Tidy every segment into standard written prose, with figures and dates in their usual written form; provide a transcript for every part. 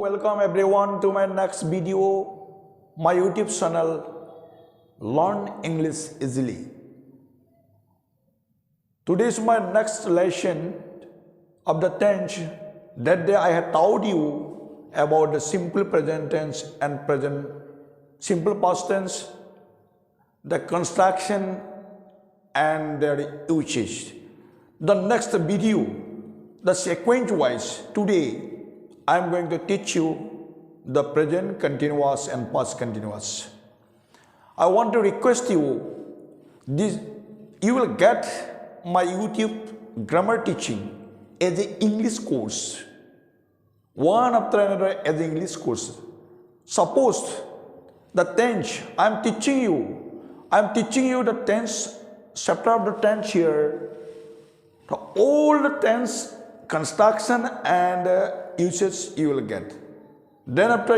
welcome everyone to my next video, my YouTube channel, Learn English Easily. Today is my next lesson of the tense. That day I had taught you about the simple present tense and present simple past tense, the construction and their usage. The next video, the sequence wise, today I am going to teach you the present continuous and past continuous. I want to request you, you will get my YouTube grammar teaching as an English course, one after another as an English course. Suppose the tense I am teaching you the tense chapter of the tense here, all the tense construction and usage you will get. Then after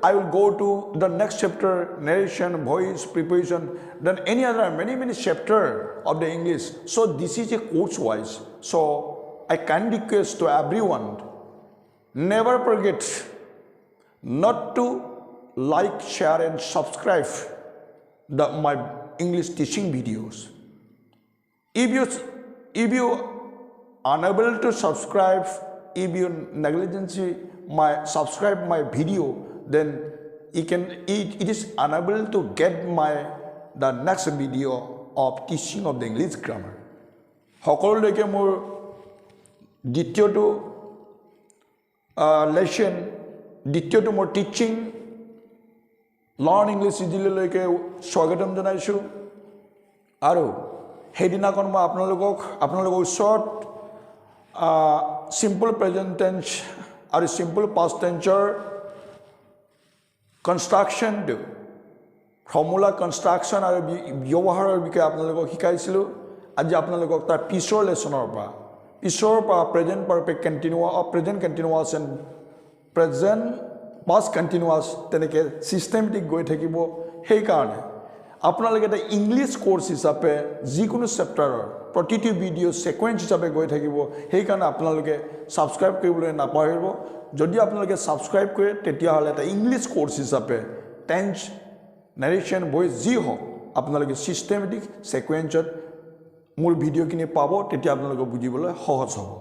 I will go to the next chapter, narration, voice, preposition, then any other many chapter of the English. So this is a course wise. So I can request to everyone, never forget not to like, share and subscribe my English teaching videos. If you unable to subscribe, if you negligently subscribe my video, then it is unable to get the next video of teaching of the English grammar. সকলোলৈকে মোৰ দ্বিতীয়টো lesson, দ্বিতীয়টো মোৰ teaching learn English ইজিলৈকে স্বাগতম জনাইছোঁ। আৰু সেইদিনাখন মই আপোনালোকৰ ওচৰত simple present tense আৰু simple past tenseৰ construction formula construction আৰু ব্যৱহাৰৰ বিষয়ে আপোনালোকক শিকাইছিলোঁ। আজি আপোনালোকক তাৰ পিছৰ লেসনৰ পৰা present perfect continuous present continuous and present past continuous তেনেকৈ systematic গৈ থাকিব। সেইকাৰণে আপোনালোকে এটা ইংলিছ কোৰ্স হিচাপে যিকোনো চেপ্টাৰৰ প্ৰতিটো ভিডিও সিকোয়েন্স হিচাপে গৈ থাকিব। সেইকাৰণে আপোনালোকে সাবস্ক্ৰাইব কৰিবলৈ নাপাহৰিব। যদি আপোনালোকে সাবস্ক্ৰাইব কৰে তেতিয়াহ'লে এটা ইংলিছ কোৰ্স হিচাপে টেন্স, নাৰেশ্যন, ভয়েস যি হওক আপোনালোকে সিস্টেমেটিক সিকোয়েন্সত মোৰ ভিডিওখিনি পাব। তেতিয়া আপোনালোকে বুজিবলৈ সহজ হ'ব।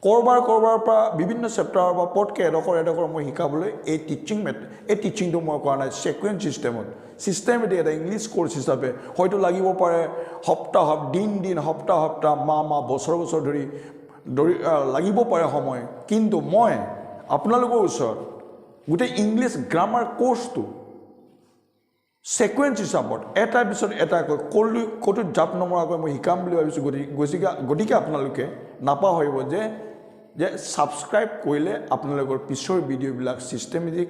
কৰবাৰ পৰা বিভিন্ন চেপ্টাৰৰ পৰা পটকে এডখৰ মই শিকাবলৈ এই টিচিংটো মই কৰা নাই সিকোয়েন্স সিস্টেমত। সিস্টেমেটিক এটা ইংলিছ কোৰ্স হিচাপে হয়তো লাগিব পাৰে সপ্তাহ দিন সপ্তাহ মাহ বছৰ ধৰি লাগিব পাৰে সময়। কিন্তু মই আপোনালোকৰ ওচৰত গোটেই ইংলিছ গ্ৰামাৰ কোৰ্সটো সিকোয়েন্স হিচাপত এটা পিছত এটাকৈ ক'তো জাপ নমৰাকৈ মই শিকাম বুলি ভাবিছোঁ। গতিকে আপোনালোকে নাপাহৰিব যে সাবস্ক্ৰাইব কৰিলে আপোনালোকৰ পিছৰ ভিডিওবিলাক সিস্টেমেটিক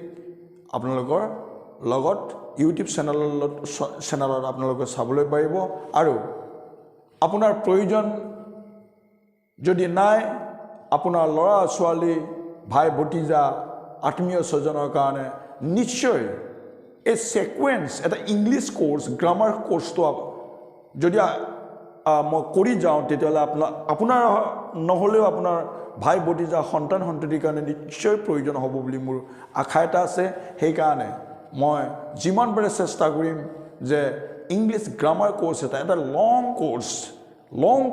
আপোনালোকৰ লগত ইউটিউব চেনেলত আপোনালোকে চাবলৈ পাৰিব। আৰু আপোনাৰ প্ৰয়োজন যদি নাই, আপোনাৰ ল'ৰা ছোৱালী, ভাই ভতিজা, আত্মীয় স্বজনৰ কাৰণে নিশ্চয় এই সিকোয়েন্স এটা ইংলিছ কোৰ্স গ্ৰামাৰ কোৰ্সটো যদি মই কৰি যাওঁ তেতিয়াহ'লে আপোনাৰ নহ'লেও আপোনাৰ ভাই ভতিজা সন্তান সন্ততিৰ কাৰণে নিশ্চয় প্ৰয়োজন হ'ব বুলি মোৰ আশা এটা আছে। সেইকাৰণে মই যিমান পাৰে চেষ্টা কৰিম যে ইংলিছ গ্ৰামাৰ কোৰ্স এটা লং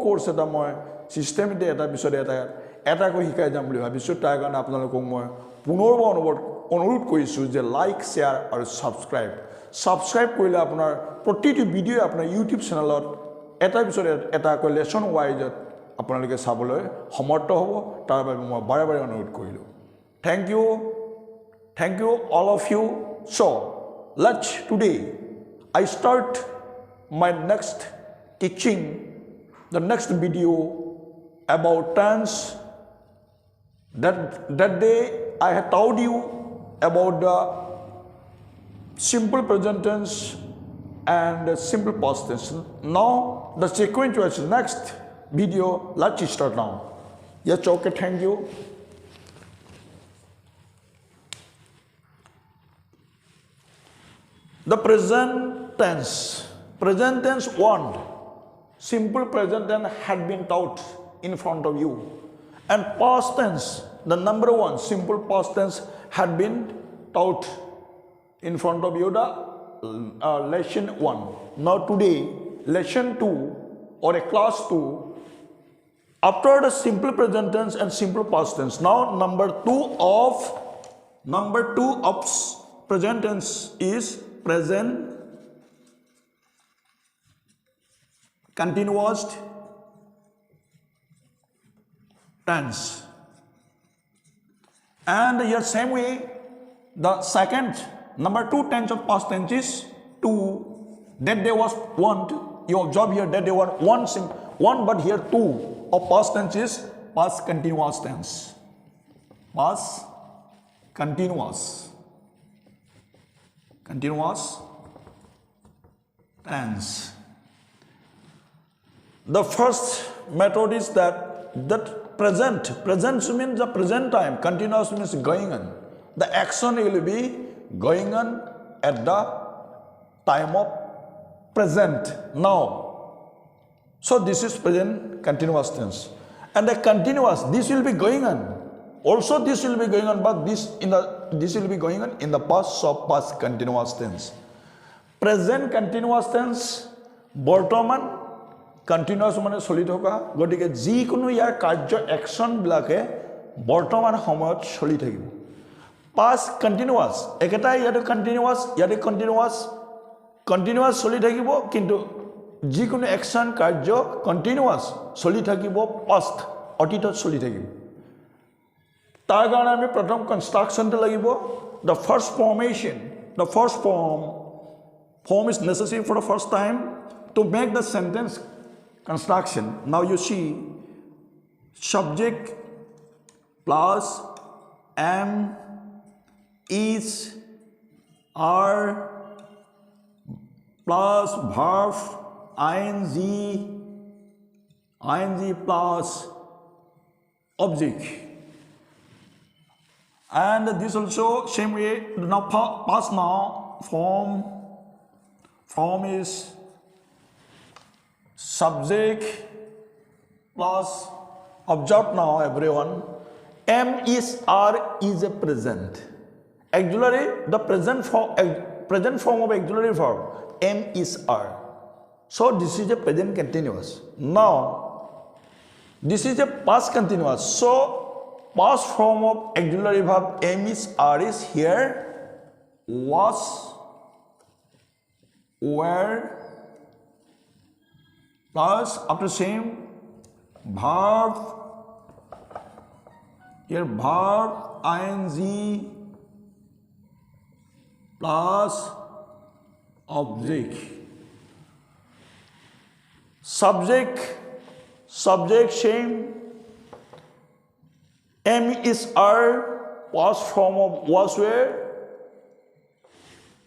কোৰ্স এটা মই সিস্টেমেটিক এটা পিছত এটাকৈ শিকাই যাম বুলি ভাবিছোঁ। তাৰ কাৰণে আপোনালোকক মই পুনৰবাৰ অনুৰোধ কৰিছোঁ যে লাইক, শ্বেয়াৰ আৰু ছাবস্ক্ৰাইব কৰিলে আপোনাৰ প্ৰতিটো ভিডিঅ' আপোনাৰ ইউটিউব চেনেলত এটা পিছত এটাকৈ লেসন ৱাইজত আপোনালোকে চাবলৈ সমৰ্থ হ'ব। তাৰ বাবে মই বাৰে অনুৰোধ কৰিলোঁ। Thank you all of you. So today I start my next teaching, the next video about tense. That day I had taught you about the simple present tense and the simple past tense. Now the sequence was next video. Let's start now. Yes, okay, thank you. The present tense 1, simple present tense had been taught in front of you, and past tense the number one simple past tense had been taught in front of you, the lesson 1. Now today, lesson 2 or a class 2, after the simple present tense and simple past tense, now number 2 of present tense is present continuous tense. And here same way, the second number 2 tense of past tense is to. That day was one. You observe here that they were one, but here 2 of past tense is past continuous tense. Past continuous tense. The first method is that present means the present time, continuous means going on. The action will be going on at the time of present now. So this is present continuous tense. And the continuous, this will be going on. Also this will be going on, but this will be going on in the past, so past continuous tense. Present continuous tense, বৰ্তমান continuous মানে চলি থকা, গতিকে যিকোনো ইয়াৰ কাৰ্য action বিলাকে বৰ্তমান সময়ত চলি থাকিব। পাস্ট কন্টিনিউয়াস একেটাই ইয়াতে কন্টিনিউয়াস চলি থাকিব, কিন্তু যিকোনো একশন কাৰ্য কন্টিনিউয়াস চলি থাকিব, পাস্ট অতীতত চলি থাকিব। তাৰ কাৰণে আমি প্ৰথম কনস্ট্ৰাকশনটো লাগিব। The first form is necessary for the first time to make the sentence construction. Now you see, subject plus am, is, are plus verb ing plus object. And this also same way. Now past now form is subject plus, observe now everyone, am, is, are is a present. Auxiliary, the present form of auxiliary verb, am, is, are. So this is a present continuous. Now this is a past continuous. So past form of auxiliary verb am, is, are is here, was, were, plus after same verb, here verb ing plus object. Subject same, am, is, are, past form of was, were,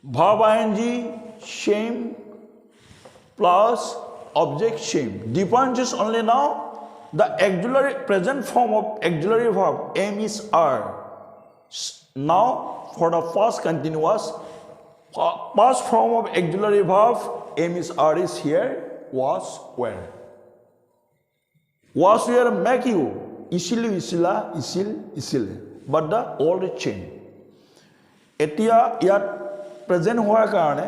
verb ing same plus object same. Difference is only now the auxiliary present form of auxiliary verb am, is, are. Now for the past continuous, past form of auxiliary verb am, is, are is here, was, were. Was, were make you isilu, isila, isil, isile, but the old chain. Etia yat present হোৱাৰ কাৰণে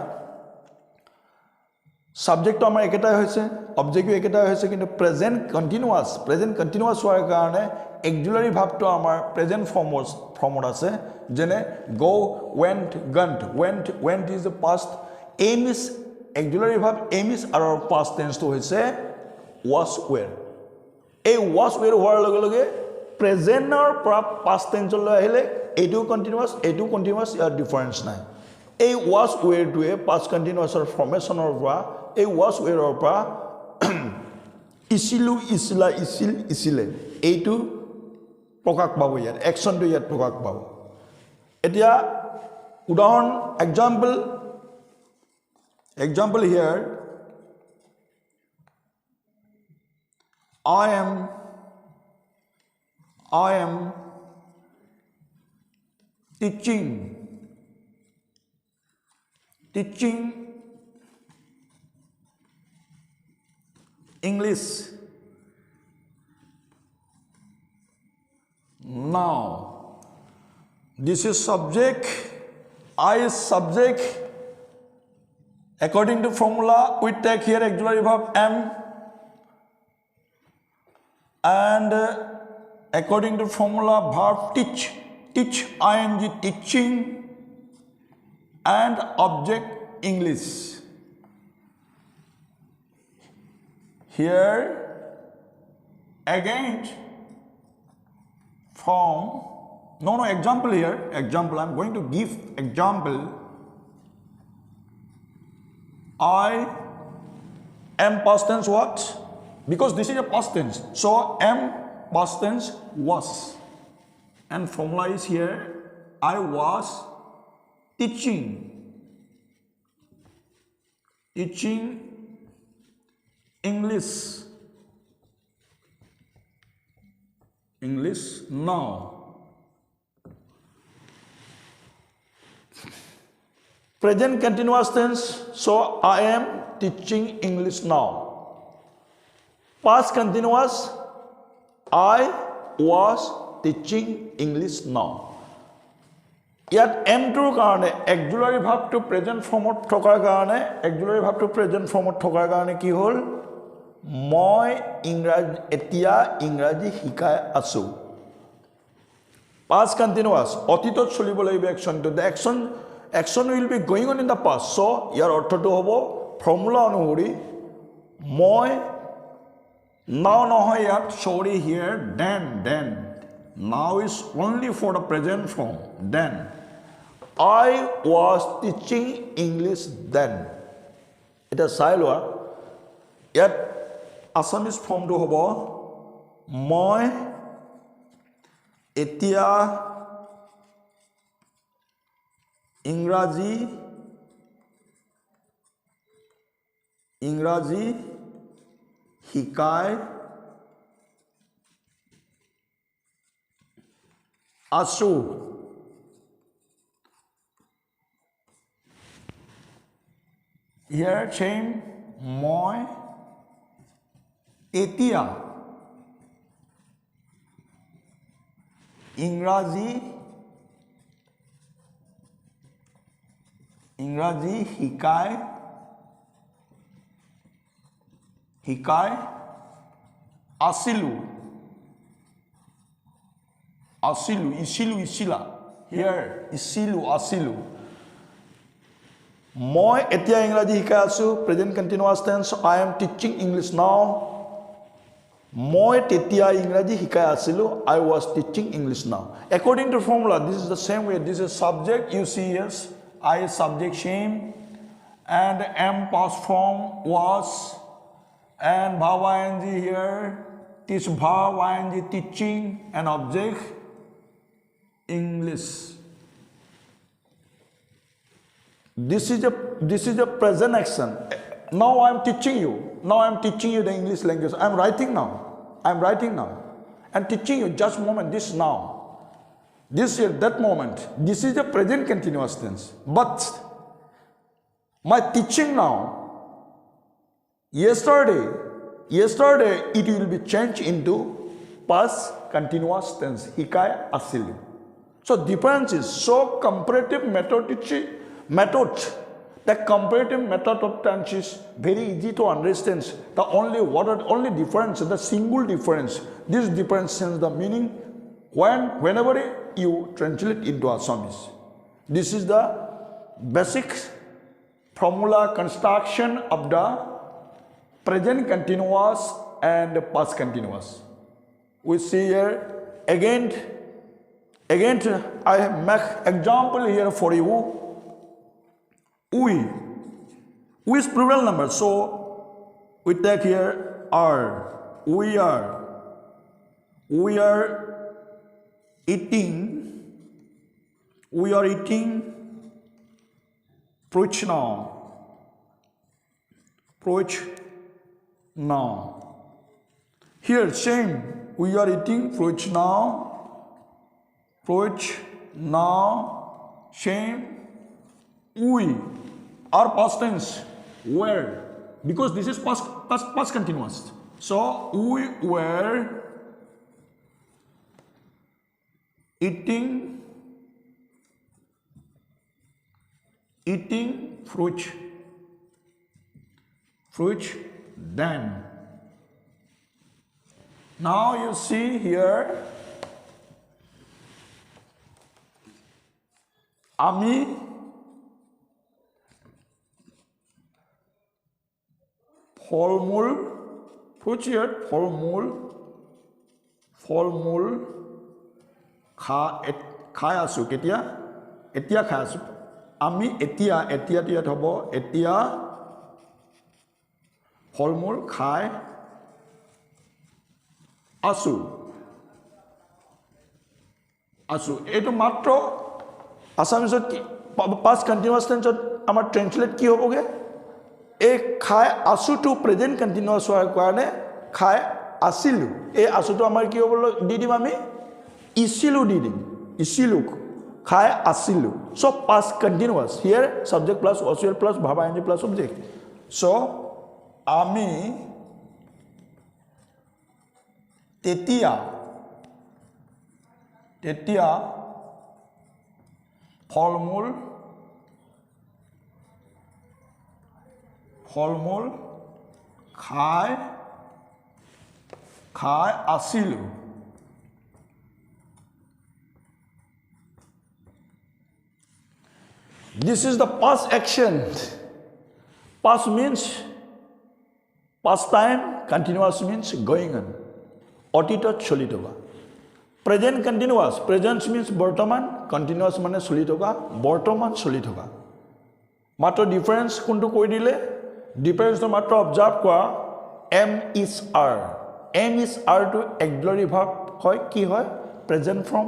subject আমাৰ একেটাই হৈছে, objective একেটাই হৈছে, কিন্তু present continuous হোৱাৰ কাৰণে অক্সিলাৰি ভাবটো আমাৰ প্ৰেজেন্ট ফৰ্মত আছে, যেনে go, went, went is the past, aim is অক্সিলাৰি ভাব aim is আৰু past tense টো হৈছে was, were. এই was, were হোৱাৰ লগে লগে প্ৰেজেন্টৰ পৰা past tense লৈ আহিলে এইটো কন্টিনিউয়াস, ইয়াৰ ডিফাৰেন্স নাই। এই was, were টোৱে past continuousৰ ফৰ্মেশনৰ পৰা, এই was, were পৰা ইছিলু, ইছিলা, ইছিল, ইছিলে এইটো প্ৰকাশ পাব, ইয়াত একশনটো ইয়াত প্ৰকাশ পাব। এতিয়া উদাহৰণ example here, I am teaching English now. This is subject, I is subject. According to formula, we take here auxiliary verb am, and according to formula, verb teach, teach ing, teaching, and object English. Here again from example here, example, I'm going to give example. I am past tense what? Because this is a past tense, so am past tense was, and formula is here, I was teaching English now. Present continuous tense, so I am teaching English now. Past continuous, I was teaching English now. Yet M to karane auxiliary verb to present form thokar karane auxiliary verb to present form thokar karane ki hol moi ingraji etia ingraji hikai asu. Past continuous otitot cholibo lagibe action to the action will be going on in the past, so ইয়াৰ অৰ্থটো হ'ব formula অনুসৰি মই now নহয় ইয়াত sorry here then now is only for the present form. Then I was teaching English then. এটা চাই লোৱা ইয়াত আছামিজ ফৰ্মটো হ'ব মই এতিয়া ইংৰাজী শিকাই আছো. Here same মই এতিয়া ইংৰাজী শিকাই আছিলো. ইছিলা here আছিলো. মই এতিয়া ইংৰাজী শিকাই আছো, present continuous tense, I am teaching English now. মই তেতিয়া ইংৰাজী শিকাই আছিলো, I was teaching English now. According to formula, this is the same way. This is subject, you see yes, I is subject same, and am past form was, and verb ing here, teach verb ing teaching, and object English. This is a present action. Now I am teaching you. Now I am teaching you the English language. I am writing now. And teaching you just moment, this now. This here, that moment. This is the present continuous tense. But my teaching now, yesterday it will be changed into past continuous tense. Hikai asilu. So difference is, so comparative method, the comparative method of tense is very easy to understand. The only difference, the single difference, this difference changes the meaning whenever you translate into Assamese. This is the basic formula construction of the present continuous and past continuous. We see here again I make example here for you. We is plural number, so we take here are. We are eating fruit now. Here same, we are eating fruit now, same. We are past tense, were, because this is past continuous, so we were eating eating fruit. Then now you see here আমি ফল-মূল fruits here ফল-মূল খাই আছো কেতিয়া এতিয়া খাই আছো আমি এতিয়া ইয়াত হ'ব এতিয়া ফল-মূল খাই আছো এইটো মাত্ৰ আসামিছত past continuous tense আমাৰ ট্ৰান্সলেট কি হ'বগে এই খাই আছো টু প্ৰেজেন্ট কন্টিনিউয়াস হোৱাৰ কাৰণে খাই আছিলো এই আছোটো আমাৰ কি হ'ব দি দিম আমি ইছিলো দি দিম ইছিলো খাই আছিলো so past continuous here subject plus auxiliary plus verb ing plus object so আমি তেতিয়া ফল-মূল খাই আছিলো this is the past action past means past time continuous means going on অতীতত চলি থকা প্ৰেজেন্ট কন্টিনিউয়াস প্ৰেজেন্ট means বৰ্তমান কন্টিনিউয়াস মানে চলি থকা বৰ্তমান চলি থকা মাত্ৰ ডিফাৰেন্স কোনটো কৈ দিলে ডিফাৰেন্সটো মাত্ৰ অবজাৰ্ভ কৰা am is are to auxiliary verb হয় কি হয় present form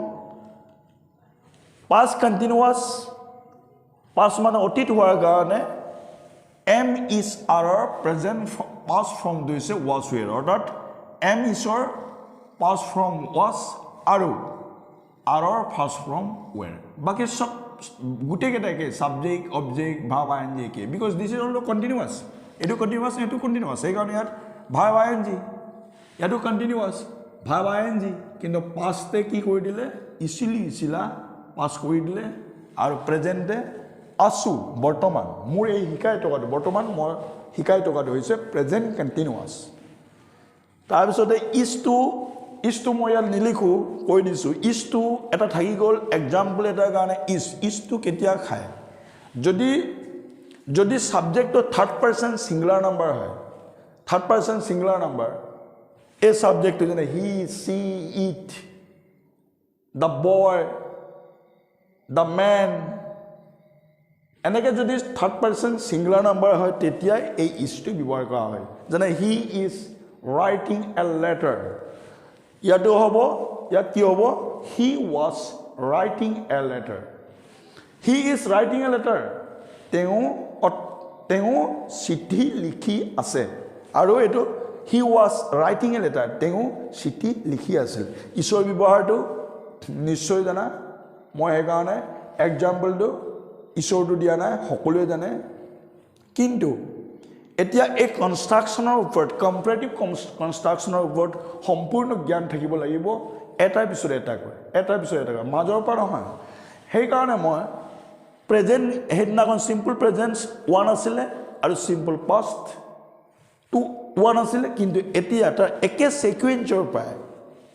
past continuous past মানে অতীত হোৱাৰ কাৰণে am is are present past form হৈছে was were অৰ্থাৎ am is are past form was are first form were বাকি সব গুটে কেটাকে সাবজেক্ট অবজেক্ট ভার্ব আইএনজি কে because this is also continuous এটো কন্টিনিউয়াস এই কারণে ইয়াত ভার্ব আইএনজি এটো কন্টিনিউয়াস ভার্ব আইএনজি কিন্তু পাস্টে কি কৰি দিলে ইছিলা পাস কৰি দিলে আৰু প্ৰেজেন্টে আছো বৰ্তমান মোৰ এই শিকাই টকাটো বৰ্তমান মই শিকাই টকাটো হৈছে প্ৰেজেন্ট কন্টিনিউয়াস তাৰ পিছতে is to মই ইয়াত নিলিখো কৈ দিছো is to এটা থাকি গল এক্সাম্পল এটাৰ কাৰণে is to কেতিয়া খায় যদি সাবজেক্টটো থাৰ্ড পারসন সিঙ্গুলার নাম্বার হয় থার্ড পারসন সিঙ্গুলার নাম্বার এই সাবজেক্টটো যেনে he she it the boy the man এনেকে যদি থার্ড পারসন সিঙ্গুলার নাম্বার হয় তেতিয়া এই is to ব্যৱহাৰ কৰা হয় যেনে he is writing a letter ইয়াতো হ'ব ইয়াত কি হ'ব he was writing a letter he is writing a letter তেওঁ চিঠি লিখি আছে আৰু এটো he was writing a letter তেওঁ চিঠি লিখি আছিল ঈশ্বৰ ব্যৱহাৰটো নিশ্চয় জানা মই এই কাৰণে এক্সাম্পলটো ঈশ্বৰটো দিয়া নাই সকলোৱে জানে কিন্তু এতিয়া এই কনস্ট্ৰাকশনৰ ওপৰত কম্পাৰেটিভ কনস্ট্ৰাকশনৰ ওপৰত সম্পূৰ্ণ জ্ঞান থাকিব লাগিব এটাৰ পিছত এটা মাজৰ পৰা নহয় সেই কাৰণে মই প্ৰেজেন্ট হেডনাখন সিম্পল প্ৰেজেন্স 1 আছিলে আৰু সিম্পল পাস্ট 1 আছিলে কিন্তু এতিয়া এটা একে সিকোয়েন্সৰ পৰা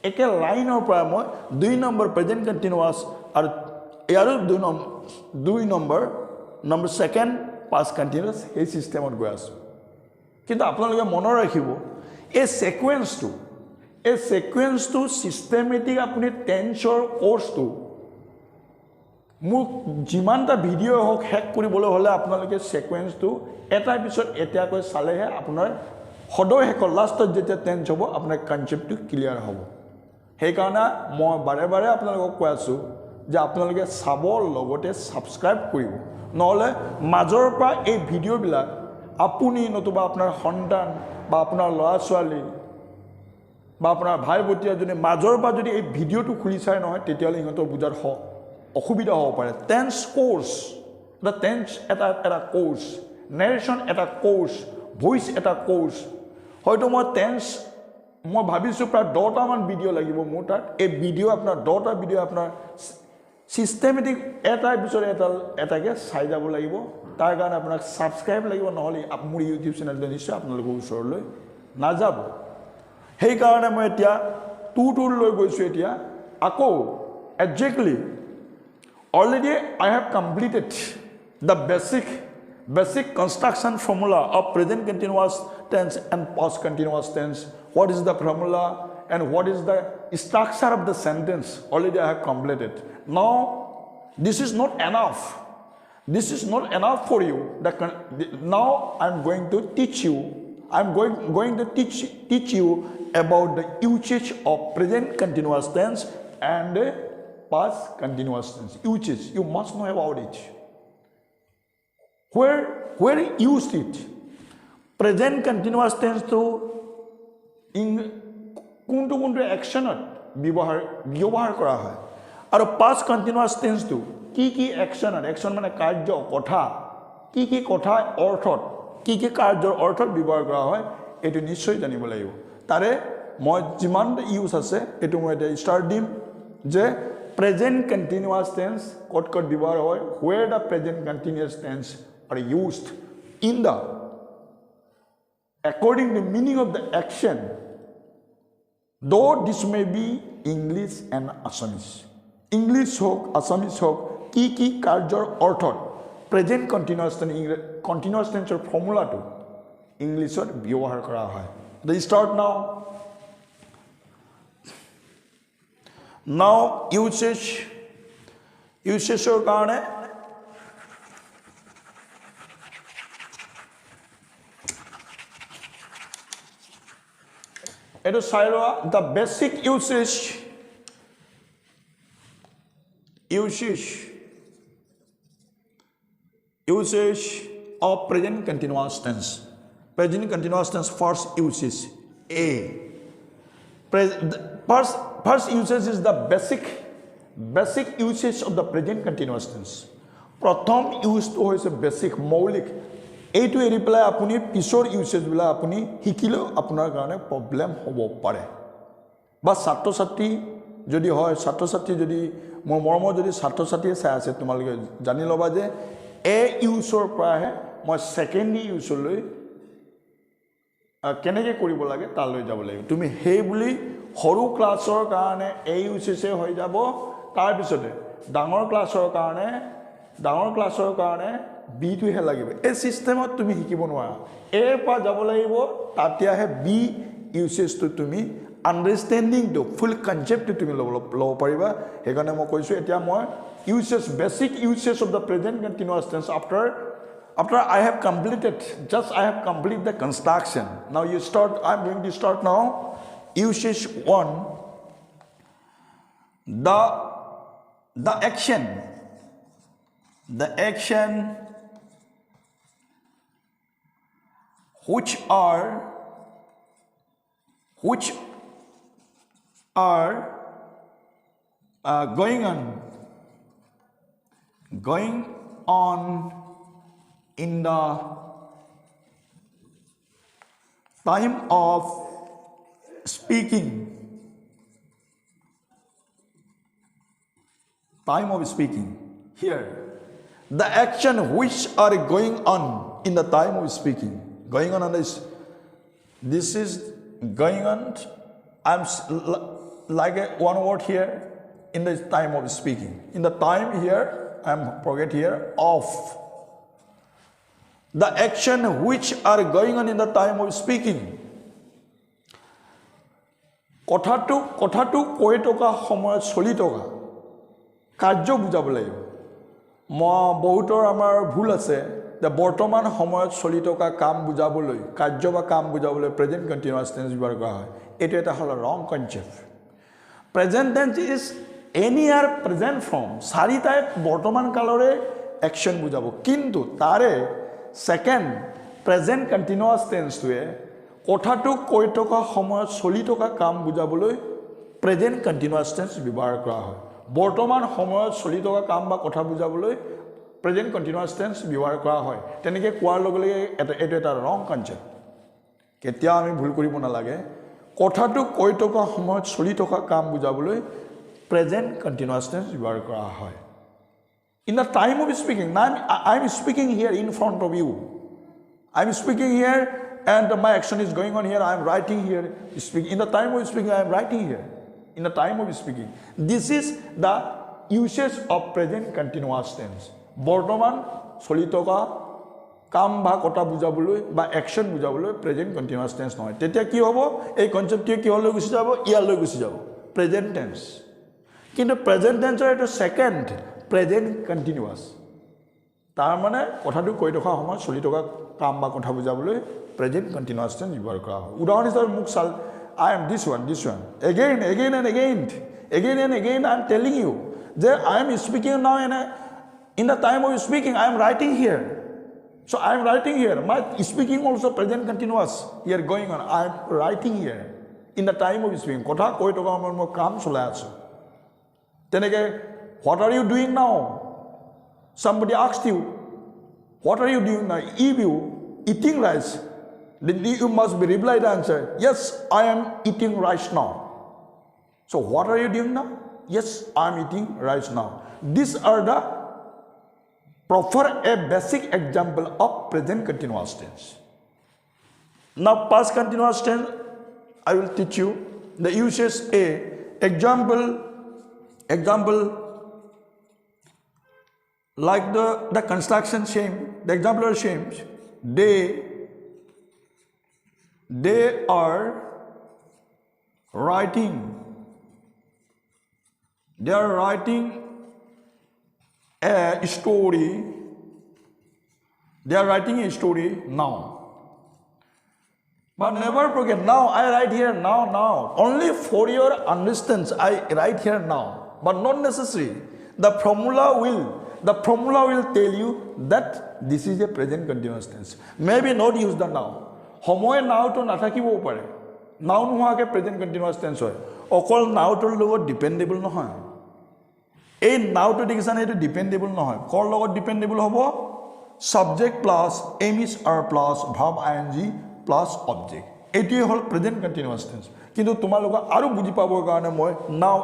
একে লাইনৰ পৰা মই 2 নম্বৰ প্ৰেজেন্ট কন্টিনিউয়াস আৰু ইয়াৰো 2 নম্বৰ সেকেন্ড পাস্ট কন্টিনিউয়াস এই সিস্টেমত গৈ আছে কিন্তু আপোনালোকে মনৰ ৰাখিব এই সিকোয়েন্সটো সিস্টেমেটিক আপুনি টেন্সৰ কোৰ্সটো মোক যিমানটা ভিডিও হক হেক কৰিবলৈ হলে আপোনালোকে সিকোয়েন্সটো এটাৰ পিছত এটাকৈ চালেহে আপোনাৰ সদয় হেকৰ লাষ্টত যেতিয়া টেন্স হ'ব আপোনাৰ কনসেপ্টটো ক্লিয়াৰ হ'ব সেই কাৰণে মই বাৰে বাৰে আপোনালোকক কৈ আছো যে আপোনালোকে চাবৰ লগতে সাবস্ক্ৰাইব কৰিব নহলে মাজৰ পৰা এই ভিডিওবিলাক আপুনি নতুবা আপোনাৰ সন্তান বা আপোনাৰ ল'ৰা ছোৱালী বা আপোনাৰ ভাই ভতিজাজনে মাজৰ পৰা যদি এই ভিডিওটো খুলি চাই নহয় তেতিয়ালে ইহঁতৰ বুজাৰ অসুবিধা হ'ব পাৰে টেন্স কোৰ্স দা টেন্স এটা কোৰ্স নেৰেশন এটা কোৰ্স ভয়েস এটা কোৰ্স হয়তো মই ভাবিছো প্ৰায় 10টা মান ভিডিও লাগিব মোৰ তাত এই ভিডিও আপোনাৰ 10টা ভিডিও আপোনাৰ সিস্টেমেটিক এটা এপিসোড এটাকে চাই যাব লাগিব তাৰ কাৰণে আপোনাক সাবস্ক্ৰাইব লাগিব নহলে মোৰ ইউটিউব চেনেলটো নিশ্চয় আপোনালোকৰ ওচৰলৈ নাযাব সেই কাৰণে মই এতিয়া টুৰ লৈ গৈছো এতিয়া আকৌ exactly already I have completed the basic construction formula of present continuous tense and past continuous tense. What is the formula and what is the structure of the sentence? Already I have completed. Now this is not enough. This is not enough for you. Now I'm going to teach you. I'm going to teach you about the usage of present continuous tense and past continuous tense. Usage, you must know about it. Where used it? Present continuous tense to in কোনটো অ্যাকশনত ব্যৱহাৰ কৰা হয় আৰু past continuous tense to কি অ্যাকশনত action মানে কাৰ্য কথা কি কথা অৰ্থত কি কাৰ্যৰ অৰ্থত ব্যৱহাৰ কৰা হয় এটো নিশ্চয় জানিব লাগিব তাৰে মই যিমান ইউজ আছে এটো মই এটা ষ্টাৰ্ট দিম যে present continuous tense কত ব্যৱহাৰ হয় where the present continuous tense are used in the according to meaning of the action though this may be English and Assamese English hok Assamese hok ki কাৰ্যৰ অৰ্থত present continuous tense formula to Englishত ব্যৱহাৰ কৰা হয় the start now usage কাৰণে এটো চাইলোৱা the basic usage of present continuous tense first usage a first usage is the basic usage of the present continuous tense প্ৰথম use তো হৈছে basic মৌলিক এইটো এৰি পেলাই আপুনি পিছৰ ইউজেজ বিলা আপুনি শিকিলেও আপোনাৰ কাৰণে প্ৰবলেম হ'ব পাৰে বা ছাত্ৰ-ছাত্ৰী যদি হয় ছাত্ৰ-ছাত্ৰী যদি মোৰ মৰমৰ যদি ছাত্ৰ-ছাত্ৰীয়ে চাই আছে তোমালোকে জানি লবা যে এ ইউজৰ পৰাহে মই সেকেন্ডলি ইউজলৈ কেনেকৈ কৰিব লাগে তালৈ যাব লাগিব তুমি হেই বুলি সৰু ক্লাছৰ কাৰণে এই ইউজেছে হৈ যাব তাৰ পিছতে ডাঙৰ ক্লাছৰ কাৰণে বি টু হে লাগিব এই সিস্টেমত তুমি শিকিব নোৱাৰা এ পা যাব লাগিব তাতিয়াহে বি ইউজেছ তো তুমি আন্ডাৰষ্টেণ্ডিং টু ফুল কনসেপ্ট তুমি লব পাৰিবা হেকাৰণে মই কৈছো এতিয়া মই uses basic uses of the present continuous tense after I have completed the construction now you start I'm going to start now usage 1 the action which are going on in the time of speaking here the action which are going on in the time of speaking going on this is going on I'm like one word here in the time of speaking in the time here I'm forget here of the action which are going on in the time of speaking কথাটো কৈ থকা সময়ত চলি থকা কাৰ্য বুজাব লাগিব বহুতৰ আমাৰ ভুল আছে যে বৰ্তমান সময়ত চলি থকা কাম বুজাবলৈ কাৰ্য বা কাম বুজাবলৈ প্ৰেজেন্ট কন্টিনিউয়াস টেন্স ব্যৱহাৰ কৰা হয় এটো এটা হল wrong concept present tense is any are present form চাৰিটাই বৰ্তমান কালৰে অ্যাকশন বুজাব কিন্তু তাৰে সেকেন্ড প্ৰেজেন্ট কন্টিনিউয়াস টেন্সটোৱে কথাটো কৈ থকা সময়ত চলি থকা কাম বুজাবলৈ প্ৰেজেন্ট কন্টিনিউয়াস টেন্স ব্যৱহাৰ কৰা হয় বৰ্তমান সময়ত চলি থকা কাম বা কথা বুজাবলৈ প্ৰেজেন্ট কন্টিনিউয়াস টেন্স ব্যৱহাৰ কৰা হয় তেনেকৈ কোৱাৰ লগে লগে এটো এটা ৰং কনসেপ্ট কেতিয়া আমি ভুল কৰিব নালাগে কথাটো কৈ থকা সময়ত চলি থকা কাম বুজাবলৈ প্ৰেজেণ্ট কণ্টিনিউৱাছ টেন্স ব্যৱহাৰ কৰা হয় in the time of speaking I am speaking here in front of you I am speaking here and my action is going on here. I am writing here. Speaking in the time of speaking, I am writing here. In the time of speaking, this is the usage of present continuous tense. বৰ্তমান চলি থকা কাম বা কথা বুজাবলৈ বা action বুজাবলৈ present continuous tense নহয় তেতিয়া কি হ'ব এই কনসেপ্টটি কি হলৈ গুছি যাব ইয়ালৈ গুছি যাব প্ৰেজেন্ট টেন্স কিন্তু প্ৰেজেন্ট টেন্সৰ এটা সেকেন্ড প্ৰেজেন্ট কন্টিনিউয়াস তাৰ মানে কথাটো কৈ থকা সময় চলি থকা কাম বা কথা বুজাবলৈ প্ৰেজেন্ট কন্টিনিউয়াস টেন্স ব্যৱহাৰ কৰা হয় উদাহৰণ হিচাপে মোক চাল I am this one again and again I am telling you that I am speaking now in the time of speaking I am writing here so I am writing here my speaking also present continuous here going on I am writing here in the time of speaking kotha koi toka moi kaam cholai achu teneke what are you doing now somebody asked you what are you doing now if you eating rice then you must be replied answer yes I am eating rice now so what are you doing now yes I am eating rice now these are the proper a basic example of present continuous tense now past continuous tense I will teach you the uses a example like the construction same the example are same they are writing a story now but never forget now I write here now only for your understanding I write here now but not necessary the formula will tell you that this is a present continuous tense maybe not use the now সময় নাওটো নাথাকিবও পাৰে নাও নোহোৱাকে present continuous tense হয় অকল নাওটোৰ লগত dependable নহয় এই নাওটো দেখিছানে এটা ডিপেন্ডেবল নহয় কৰ লগত ডিপেন্ডেবল হ'ব subject plus am is are plus verb ING plus object এটিয়ে হল প্ৰেজেন্ট কন্টিনিউয়াস টেন্স কিন্তু তোমালোক আৰু বুজি পাবৰ কাৰণে মই নাও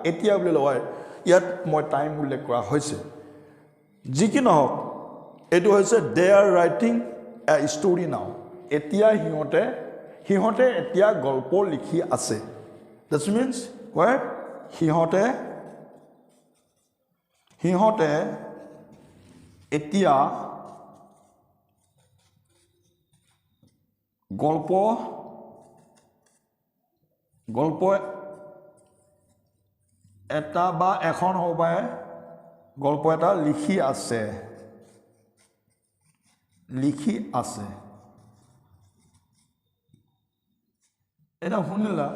এতিয়া বুলি লয় ইয়াত মই টাইম উল্লেখ কৰা হৈছে যি কি নহওক এটো হৈছে দে আৰ ৰাইটিং এ ষ্টৰী নাও এতিয়া হিহতে এতিয়া গল্প লিখি আছে that means where হিহতে এতিয়া গল্প এটা বা এখন হবে গল্প এটা লিখি আছে এটা শুনিলা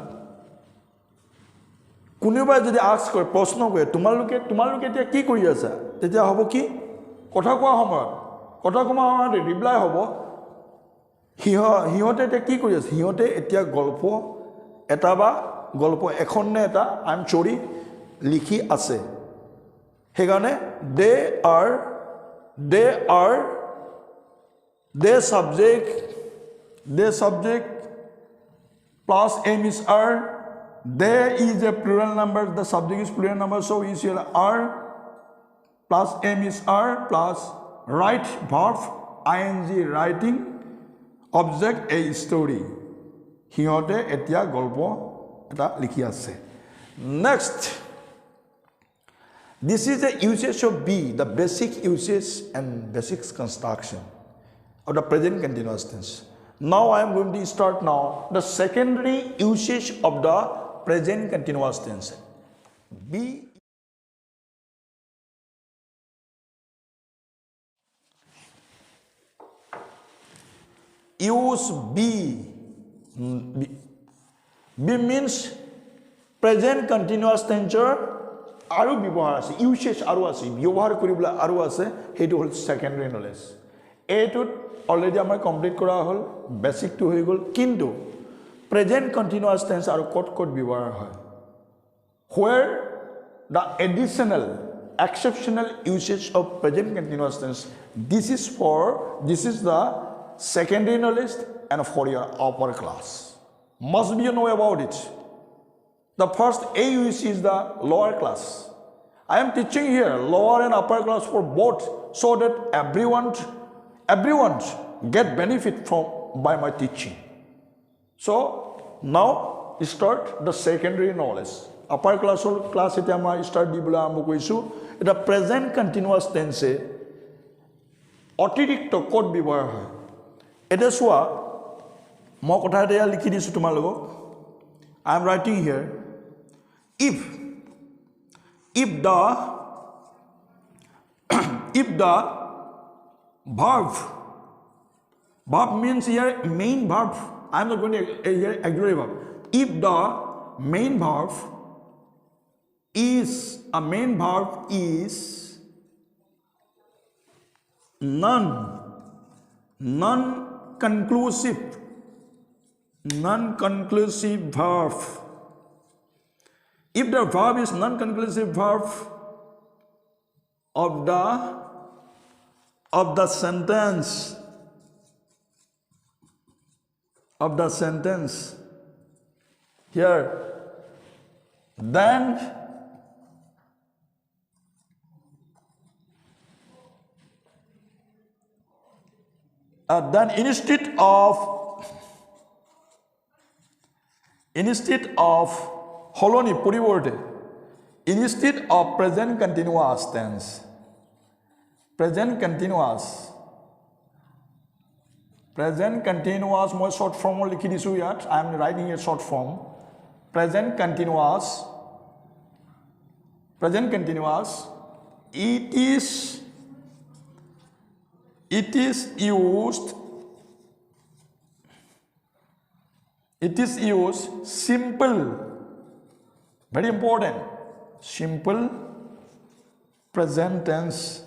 কোনোবাই যদি আস্ক কৰে প্ৰশ্ন কৰে তোমালোকে এতিয়া কি কৰি আছা তেতিয়া হ'ব কি কথা কোৱা সময়ত ৰিপ্লাই হ'ব হিহতে এতিয়া কি কৰি আছে হিহতে এতিয়া গল্প এটা বা গল্প এখন নে এটা আই এম চৰি লিখি আছে হেগানে দে subject plus aim is are there is a plural number the subject is plural number so is your are plus aim is are plus write verb ing writing object a story hiyote etia golpo eta likhi ase next this is the usage of be the basic usage and basic construction of the present continuous tense now I am going to start now the secondary usage of the present continuous tense be use be means present continuous tense aru bibahar ase usage aru ase bibahar koribla aru ase hetu hol secondary knowledge etut already amar complete kora hol basic to hoy gol kintu present continuous tense aru kot bibahar hoy where the additional exceptional usage of present continuous tense this is the secondary knowledge and for your upper class must be you know about it The first AUC is the lower class. I am teaching here lower and upper class for both so that everyone get benefit from by my teaching. So now start the secondary knowledge. Upper class or class ite ama start dibula ambo koisu. Eta present continuous tense অতিৰিক্ত code ব্যৱহাৰ হয় এটা সোৱা মই কথা এটা লিখি দিছো তোমালোকক I am writing here if the verb means here main verb I am not going to here auxiliary verb if the main verb is non-conclusive verb. If the verb is non-conclusive verb of the sentence here, then instead of holoni poriborte instead of present continuous tense moi short form likhi disu yat I am writing a short form present continuous it is used simple, very important, simple present tense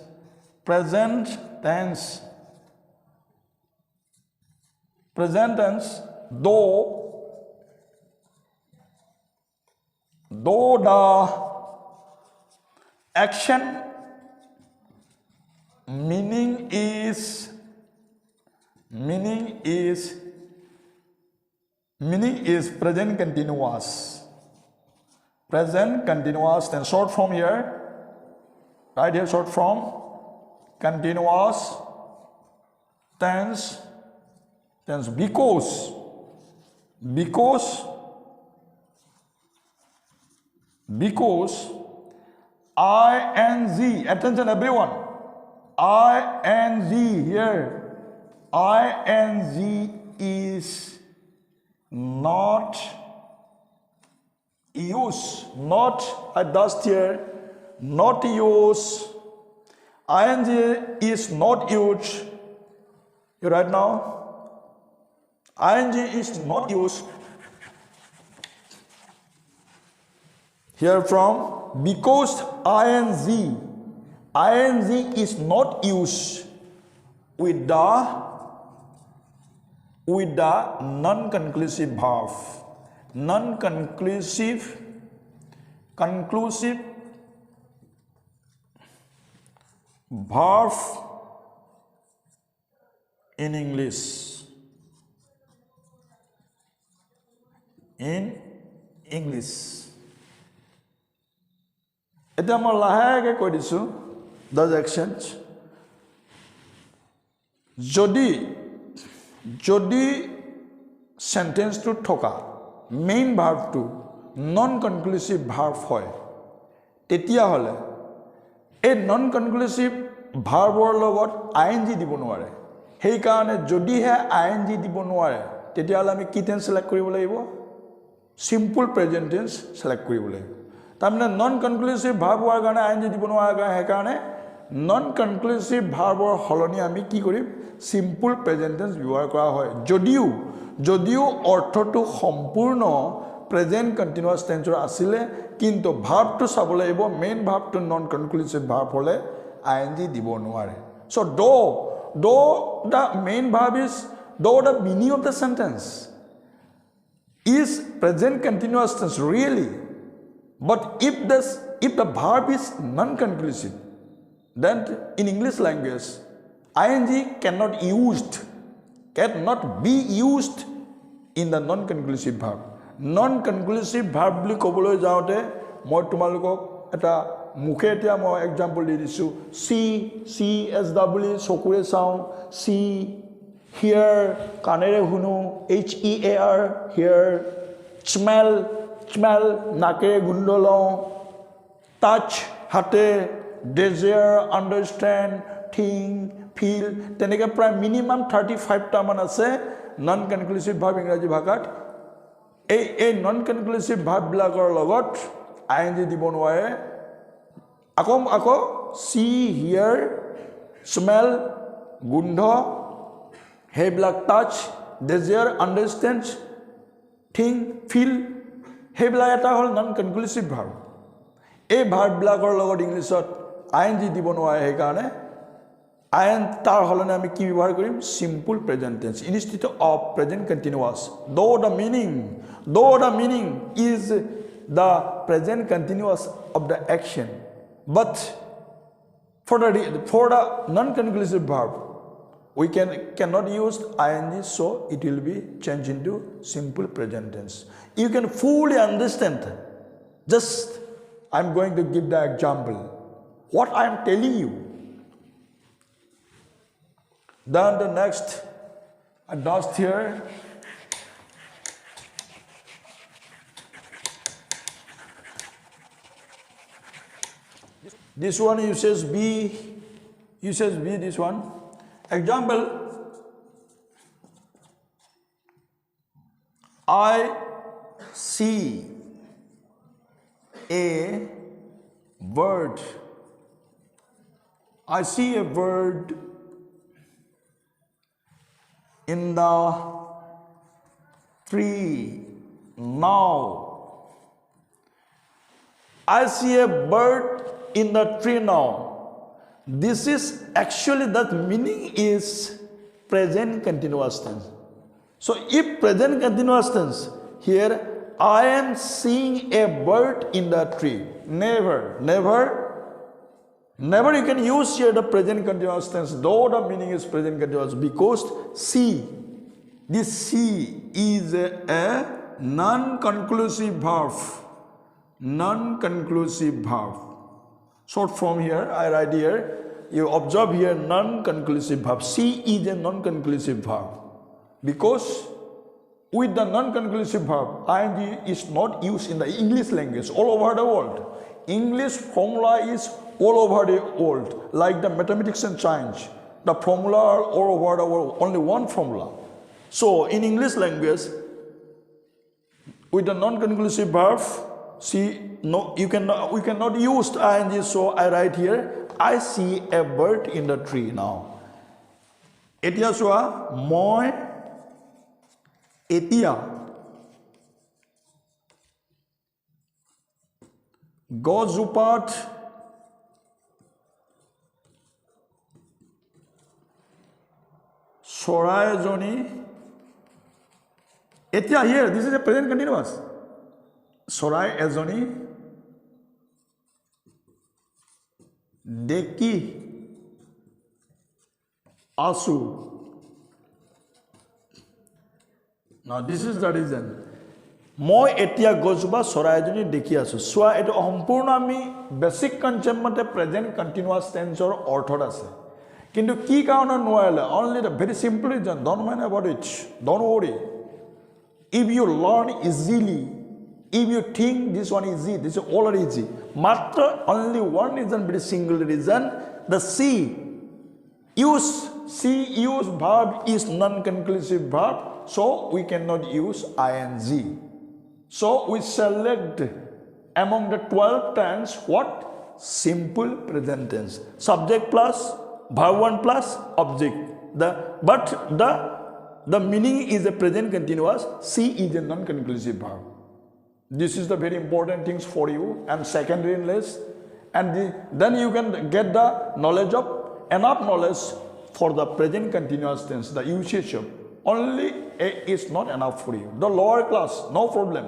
though the action meaning is present continuous then short form here right here short form continuous tense because ing attention everyone ing here ing is not use I dust here not use ing is not used you right now ing is not used here from because ing is not used with the non-conclusive verb conclusive verb in English এটা মই লাহেকে কৈ দিছো the actions যদি sentence to থকা main verb to non conclusive verb হয় তেতিয়া হলে এই non conclusive verb ৰ লগত ing দিব নোৱাৰে সেই কাৰণে যদি হে ing দিব নোৱাৰে তেতিয়া হলে আমি কি tense select কৰিব লাগিব simple present tense select কৰিব লাগিব তাৰমানে non conclusive verb হোৱাৰ কাৰণে ing দিব নোৱাৰা হে কাৰণে non conclusive verb ৰ হলনি আমি কি কৰিম simple present tense ব্যৱহাৰ কৰা হয় যদিও অৰ্থটো সম্পূৰ্ণ present continuous tense ৰ আছিলে কিন্তু verb টো চাব লাগিব main verb টো non conclusive verb হলে ing দিব নোৱাৰে so though the main verb is though the meaning of the sentence is present continuous tense really but if the verb is non conclusive then in English language ing cannot be used in the non conclusive verb non conclusive verb বুলি ক'বলৈ যাওঁতে মই তোমালোকক এটা মুখে এতিয়া মই example the দিছোঁ চি এছ ডাব্লিউ চকুৰে চাওঁ চি হিয়াৰ কাণেৰে শুনো HEAR হিয়াৰ স্মেল নাকেৰে গোন্ধ লওঁ টাচ হাতে ডেজায়াৰ আণ্ডাৰষ্টেণ্ড থিংক ফিল তেনেকৈ প্ৰায় মিনিমাম 35টা মান আছে নন কনক্লুসিভ ভাৰ্ব ইংৰাজী ভাষাত এই নন কনক্লুসিভ ভাৰ্ববিলাকৰ লগত ING দিব নোৱাৰে আকৌ চি হিয়াৰ স্মেল গোন্ধ সেইবিলাক টাচ ডেজায়াৰ আণ্ডাৰষ্টেণ্ড থিংক ফিল সেইবিলাক এটা হ'ল নন কনক্লুসিভ ভাৰ্ব এই ভাৰ্ববিলাকৰ লগত ইংলিছত ING দিব নোৱাৰে সেইকাৰণে তাৰ সলনি আমি কি ব্যৱহাৰ কৰিম simple present tense instead of present continuous though the meaning is the present continuous of the action but for the non conclusive verb we cannot use ING so it will be changed into simple present tense you can fully understand just I'm going to give the example what I am telling you. Then the next dust here. This one uses B, this one. Example, I see a bird. I see a bird in the tree now. I see a bird in the tree now. This is actually that meaning is present continuous tense. So if present continuous tense here I am seeing a bird in the tree. Never you can use here the present continuous tense though the meaning is present continuous because see this see is a non-conclusive verb. Short form here I write here you observe here non-conclusive verb. See is a non-conclusive verb because with the non-conclusive verb ING is not used in the English language all over the world. English formula is all over the world like the mathematics and science the formula are all over the world only one formula. So in English language with the non-conclusive verb see no we cannot use ING so I write here I see a bird in the tree now. Etia soa moi etia গছজোপাত চৰাই এজনী এতিয়া here this is a present continuous চৰাই এজনী দেখি আছো now this is the reason মই এতিয়া গছজোপা চৰাই এজনী দেখি আছো চোৱা এটা সম্পূৰ্ণ আমি বেসিক কনসেপ্ট মতে প্ৰেজেন্ট কন্টিনিউয়াস টেন্সৰ অৰ্থত আছে কিন্তু কি কাৰণ নোৱাৰিলে only the very simple reason don't mind about it don't worry if you learn easily if you think this one is easy this is already easy matter only one reason very single reason the use verb is non-conclusive verb so we cannot use ING. So we select among the 12 tense what? Simple present tense. Subject plus, verb 1 plus, object. But the meaning is a present continuous. C is a non-conclusive verb. This is the very important things for you and secondary list. And then you can get the knowledge of enough knowledge for the present continuous tense, the usage of. Only A is not enough for you. The lower class, no problem.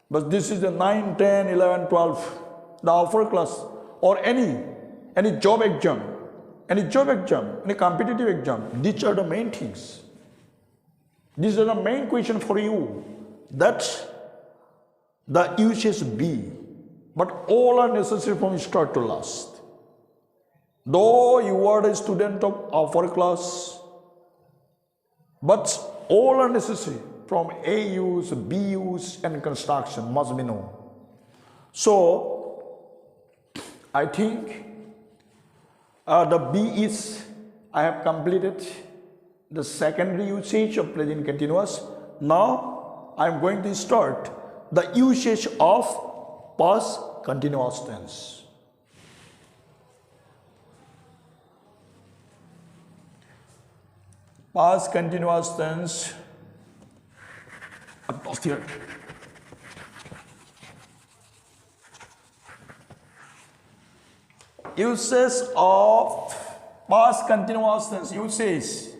But this is the 9, 10, 11, 12, the upper class or any job exam, any competitive exam. These are the main things. These are the main question for you. that the usage be, but all are necessary from start to last. Though you are a student of upper class, but all are necessary from A use, B use, and construction must be known. So, I think the B is, I have completed the secondary usage of present continuous. Now, I am going to start the usage of past continuous tense. Past continuous tense. Up here. Uses of past continuous tense. Uses.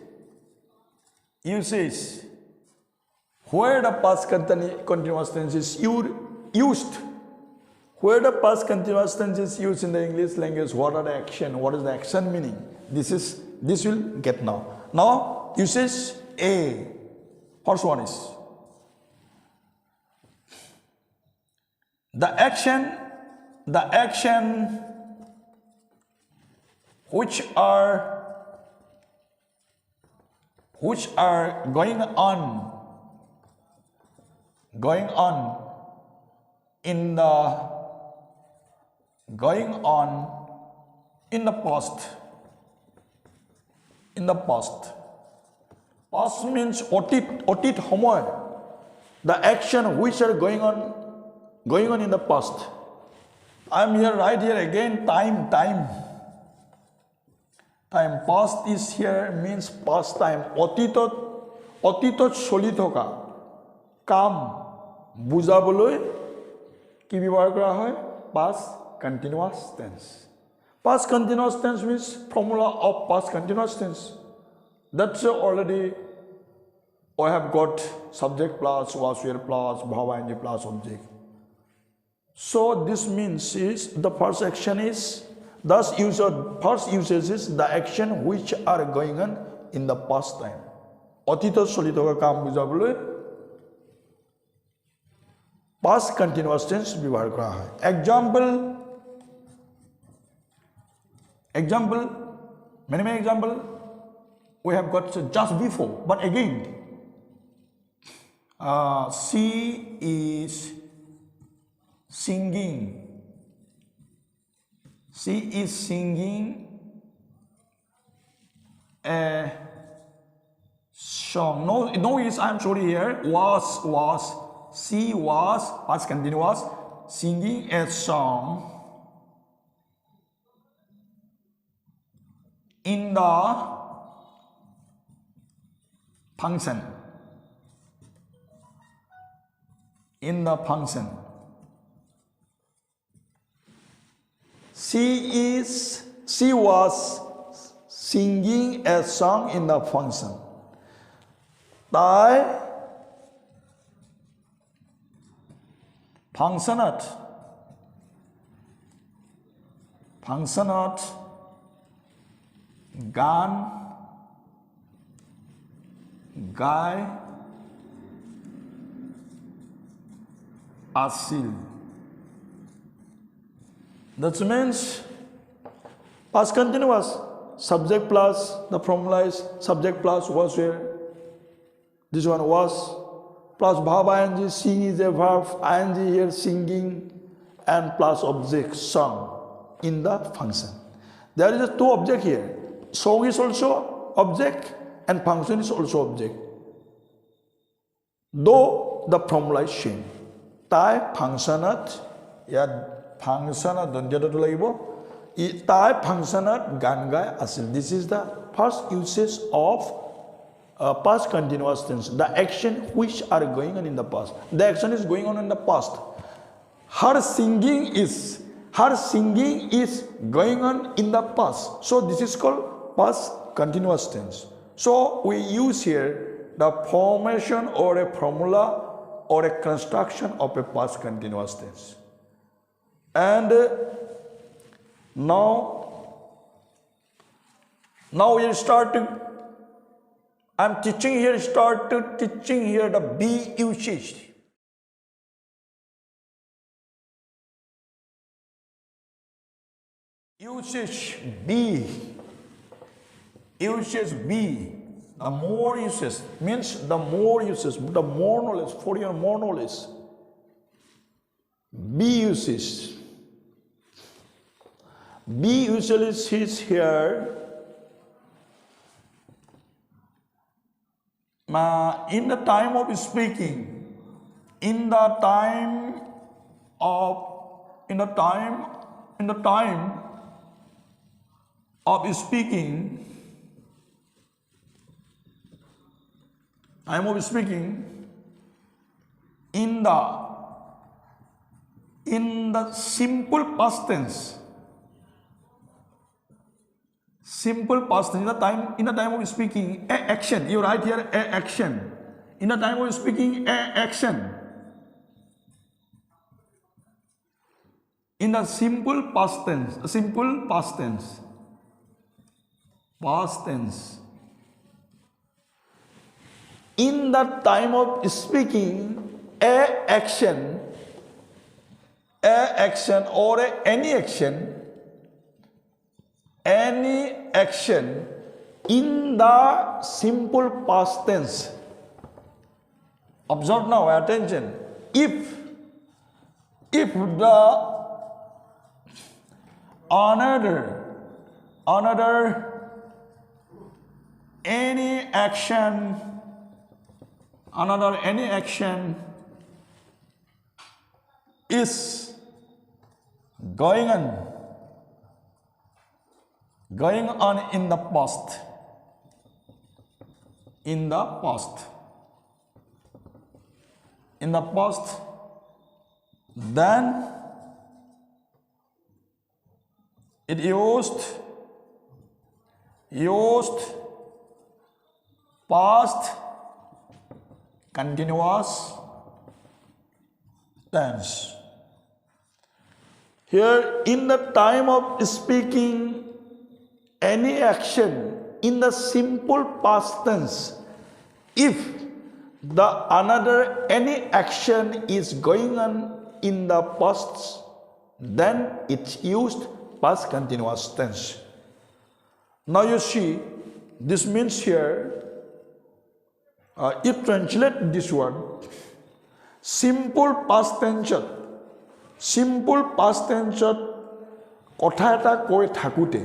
Where the past continuous tense is used. Where the past continuous tense is used in the English language, what are the action? What is the action meaning? This will get now. Now, usage A. First one is the action which are going on in the past. Past means otit homoy. The action which are going on in the past. I am here, right here again, time. Past is here means past time. Otitot choli thoka কাম বুজাবলৈ কি ব্যৱহাৰ কৰা হয়? Past continuous tense. Past continuous tense means formula of past continuous tense. That's already I have got subject plus was where plus verb ing plus object. So this means is the first action is first usage is the action which are going on in the past time. অতীতত চলি থকা কাম বুজাবলৈ past continuous tense ব্যৱহাৰ কৰা হয়. Example, many example we have got just before, but again, she is singing. She is singing a song. No is, I'm sorry here. Was. She was, past continuous, singing a song in the function. She was singing a song in the function. তাই ফাংশনত গান গাই আছিল. That means past continuous, subject plus the formula is subject plus was here. This one was plus verb ing, sing is a verb, ing here singing, and plus object song in the function. There is a two object here. Song is also object and function is also object. Though the formula is same. তাই ফাংশনত ইয়াত ফাংশনত দন্ত্যটো লাগিব. তাই ফাংশনত গান গাই আছিল. This is the first usage of past continuous tense. The action which are going on in the past. The action is going on in the past. Her singing is going on in the past. So this is called past continuous tense. So we use here the formation or a formula or a construction of a past continuous tense. And now we start to, I'm teaching here the B usage. Usage B. Usage B. The more uses means the more uses, the more knowledge, for your more knowledge. B uses. B usually sits here in the time of speaking. In the time of speaking. Time of speaking in the simple past tense. Simple past tense, in the time of speaking, a action. You write here a action. In the time of speaking, a action. In the simple past tense, past tense. In the time of speaking, a action or any action in the simple past tense. Observe now, attention. If the another any action is going on in the past. Then it used past continuous tense. Here, in the time of speaking, any action in the simple past tense, if the another any action is going on in the past, then it's used past continuous tense. Now you see, this means here, if translate this word, simple past tense কথা এটা কৈ থাকোঁতে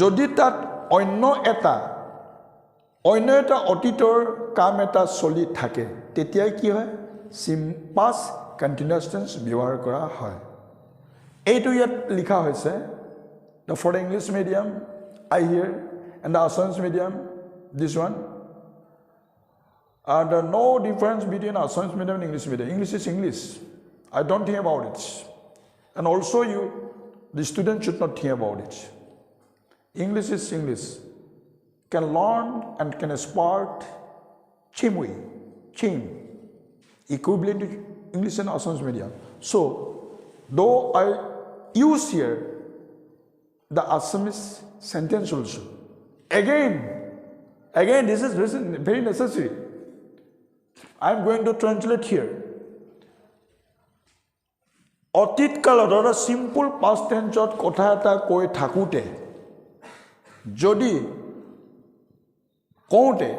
যদি তাত অন্য এটা অতীতৰ কাম এটা চলি থাকে তেতিয়াই কি হয় past continuous tense ব্যৱহাৰ কৰা হয় এইটো ইয়াত লিখা হৈছে for the English medium I hear and the Assamese medium this one there no difference between Assamese medium and English medium. English is English. I don't hear about it. And also the student should not hear about it. English is English. Can learn and can spark equivalent to English and Assamese medium. So, though I use here the Assamese sentence also, again this is very necessary. I am going to translate here. অতীত কালত অর্থাৎ simple past টেন্সত কথা এটা কৈ থাকোঁতে যদি কওঁতে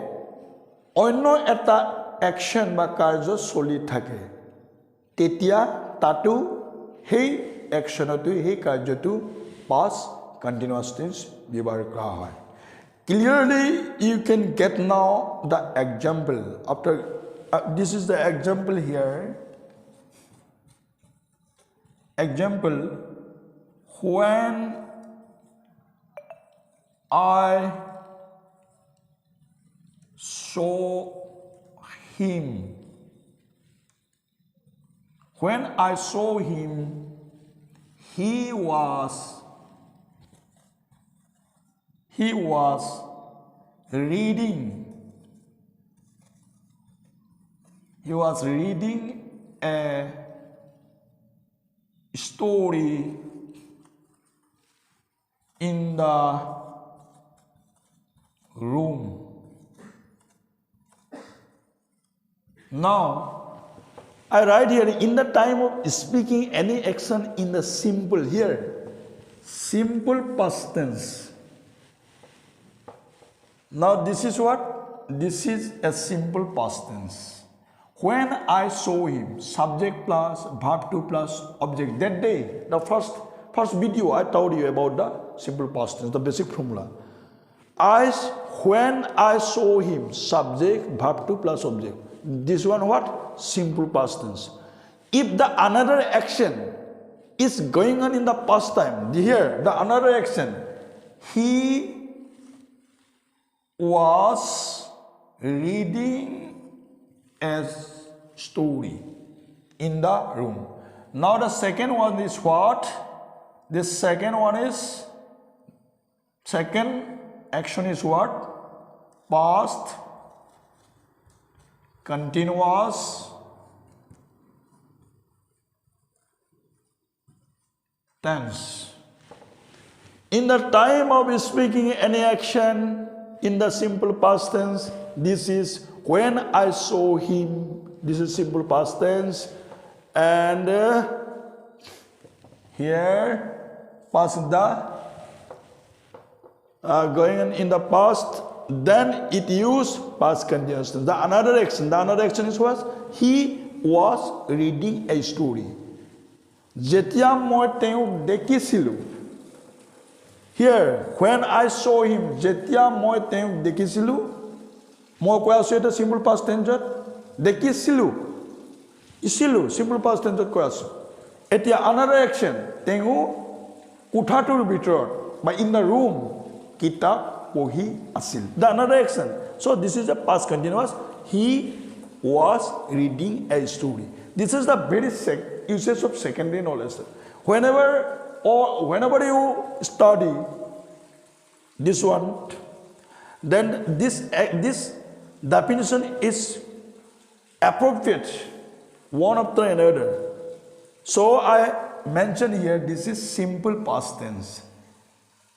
অন্য এটা অ্যাকশন বা কাৰ্য চলি থাকে তেতিয়া তাতো সেই অ্যাকশনটো সেই কাৰ্যটো পাস্ট কন্টিনিউয়াস টেন্স ব্যৱহাৰ কৰা হয় Clearly you can get now the example after this is the example here. Example, when I saw him, he was reading a story in the room. Now, I write here in the time of speaking any action in the simple here. simple past tense. Now this is what? This is a simple past tense. When I saw him, subject plus verb to plus object. That day, the first video I told you about the simple past tense, the basic formula. When I saw him, subject verb to plus object. This one what? Simple past tense. If the another action is going on in the past time, here the another action, he was reading a story in the room. Now the second one is what? The second action is what? Past continuous tense. In the time of speaking any action in the simple past tense, this is when I saw him. This is simple past tense. And here past the going on in the past, then it used past continuous tense. The another action is what? He was reading a story. Jetia moi teuk dekisilu. Here, when I saw him, jetia moi teuk dekisilu. Moi কৈ আছো এটা simple past tense dekisilu. Isilu simple past tense কৈ আছো. Etia another action, tengu kuthatur bitor বা in the room kitab pohi asil. The another action. So this is a past continuous. He was reading a story. This is the very usage of secondary knowledge. Whenever you study this one, then this definition is appropriate one after another. So I mention here this is simple past tense.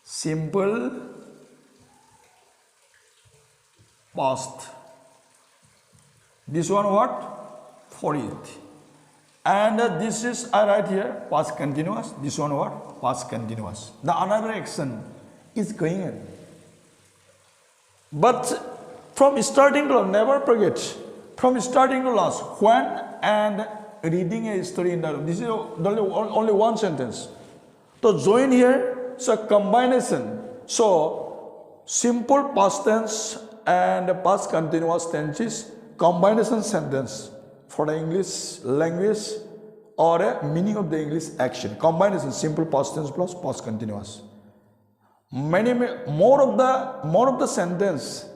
Simple past. This one what? For it. And this is I write here past continuous. This one what? Past continuous. The another action is going on. But from starting to never forget. From starting to last, when and reading a story in the room. This is only one sentence. So join here. So combination. So simple past tense and past continuous tense is combination sentence for the English language or a meaning of the English action. Combination simple past tense plus past continuous. More of the sentence.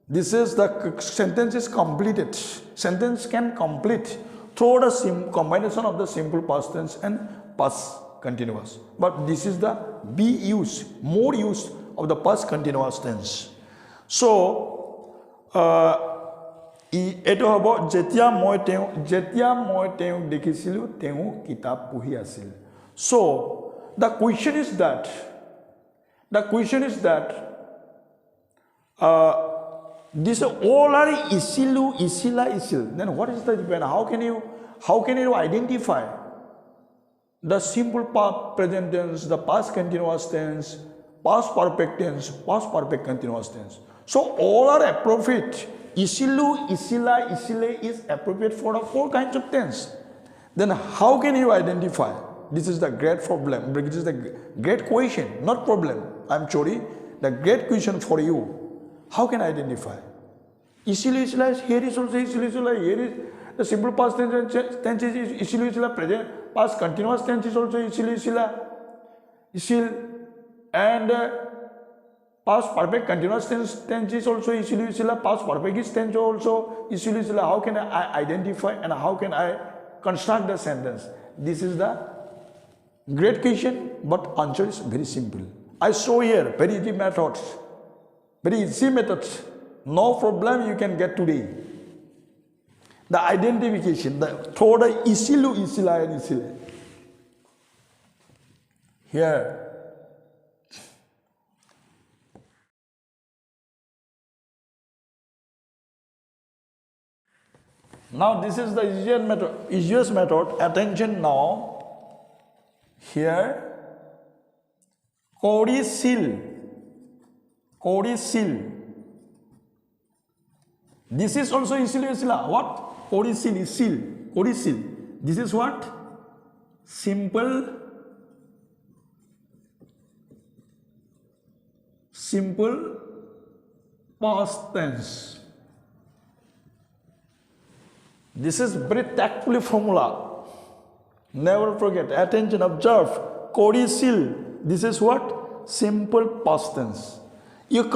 This is the sentence is completed. Sentence can complete through the combination of the simple past tense and past continuous. But this is the more use of the past continuous tense. So eto hobo jetia moi teuk dekisilu teu kitab pohi asil. So the question is that this all are isilu, isila, isil. Then what is the difference? How can you identify the simple present tense, the past continuous tense, past perfect tense, past perfect continuous tense? So all are appropriate. Isilu, isila, isile is appropriate for the four kinds of tense. Then how can you identify? This is the great problem. This is the great question, not problem. I'm sorry. The great question for you. How can I identify? Isilu, isila, here is also isilu, isila, here is the simple past tense is isilu, isila, present, past continuous tense is also isilu, isila, isil, and past perfect continuous tense is also isilu, isila, past perfect tense also isilu, isila. How can I identify and how can I construct the sentence? This is the great question, but answer is very simple. I show here very easy methods. Very easy methods. No problem you can get today. The identification, through the isilu, isila, and isile. Here. Now this is the easiest method. Attention now. Here Codicil. Codicil. This is also isil. What? Codicil is seal. Codicil. This is what? Simple past tense. This is very tactfully formula. Never forget. Attention, observe. Codicil. This is what? Simple past tense. If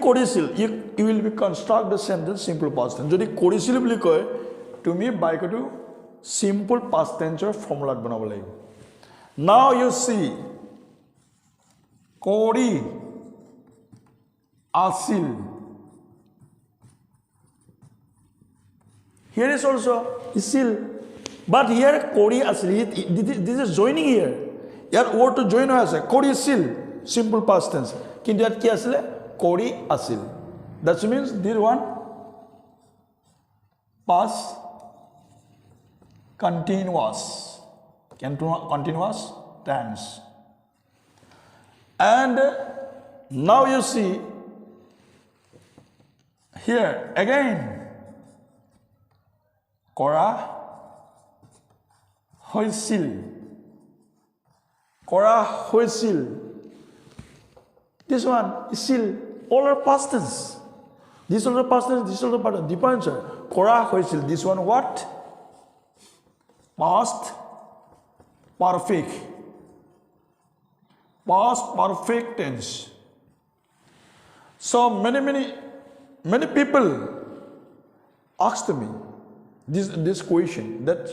codicil, you will be construct the sentence simple past tense. Jodi codicil boli koy, tumi baikotu simple past tense formula banabo lagibo. Now you see, codi asil. Here is also isil, but here codi asil. This is joining here. Here word to join has a codicil, simple past tense. Kintu yat ki asile? Codi asil. That means this one past continuous tense. And now you see here again kora hoisil. This one is still all are past tense. This also past tense, this also past tense. Departure. Kora hoisil. This one what? Past perfect. Past perfect tense. So many people asked me this question, that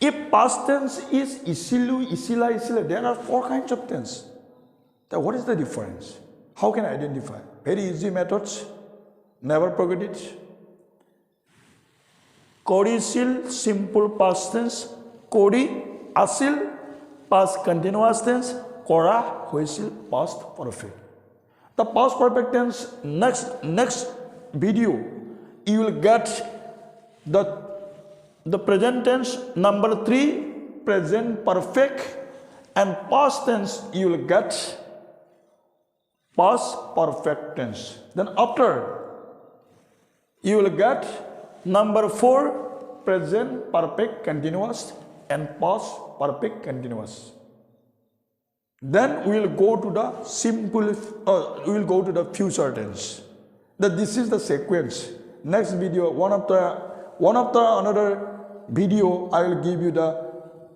if past tense is isilu, isila, there are 4 kinds of tense. Then what is the difference? How can I identify? Very easy methods. Never forget it. Codicil, simple past tense. Codi, asil, past continuous tense. Kora, hoisil, past perfect. The past perfect tense, next video, you will get the present tense number 3, present perfect, and past tense you will get past perfect tense. Then after you will get number 4, present perfect continuous and past perfect continuous. Then we will go to the we will go to the future tense. That this is the sequence. Next video, one after another video, I will give you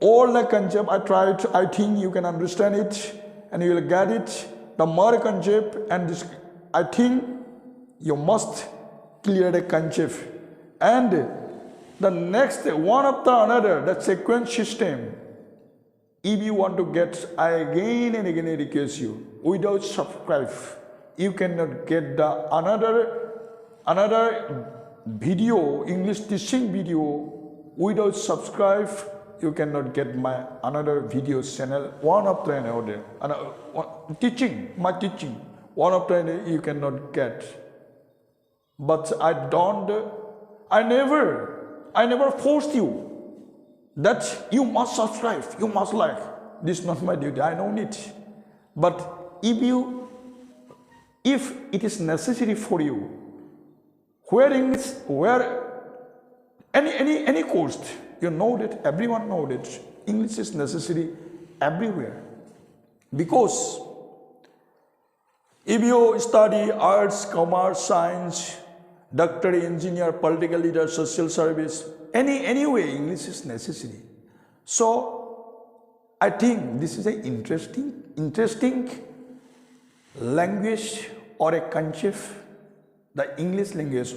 all the concept. I think you can understand it and you will get it. The more concept, and this, I think you must clear the concept. And the next one after another, the sequence system. If you want to get, I again and again request you, without subscribe, you cannot get the another video, English teaching video. Without subscribe, you cannot get my another video channel, one after another. My teaching, one after another you cannot get. But I never forced you that you must subscribe, you must like. This is not my duty, I don't need. But if it is necessary for you, where any course, you know that everyone knows that English is necessary everywhere. Because if you study arts, commerce, science, doctor, engineer, political leader, social service, anyway, English is necessary. So I think this is an interesting language or a concept, the English language.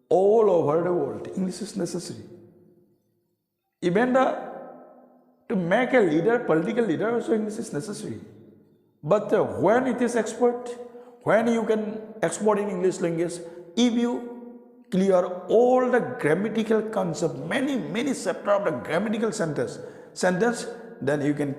All over the world, English is necessary. Even to make a leader, political leader, also English is necessary. But when it is expert, when you can export in English language, if you clear all the grammatical concepts, many chapters of the grammatical sentence, then you can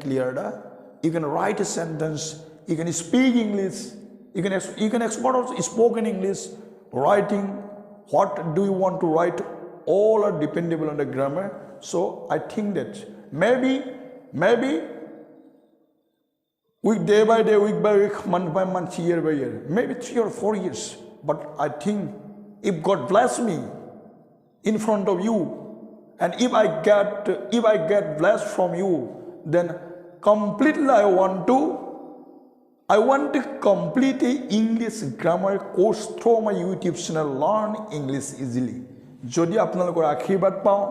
you can write a sentence, you can speak English, you can export also spoken English, writing. What do you want to write? All are dependable on the grammar. So I think that maybe week day by day, week by week, month by month, year by year, maybe 3 or 4 years. But I think if God bless me in front of you, and if I get blessed from you, then completely I want to complete a English grammar course through my YouTube channel, Learn English Easily. যদি আপোনালোকৰ আশীৰ্বাদ পাওঁ,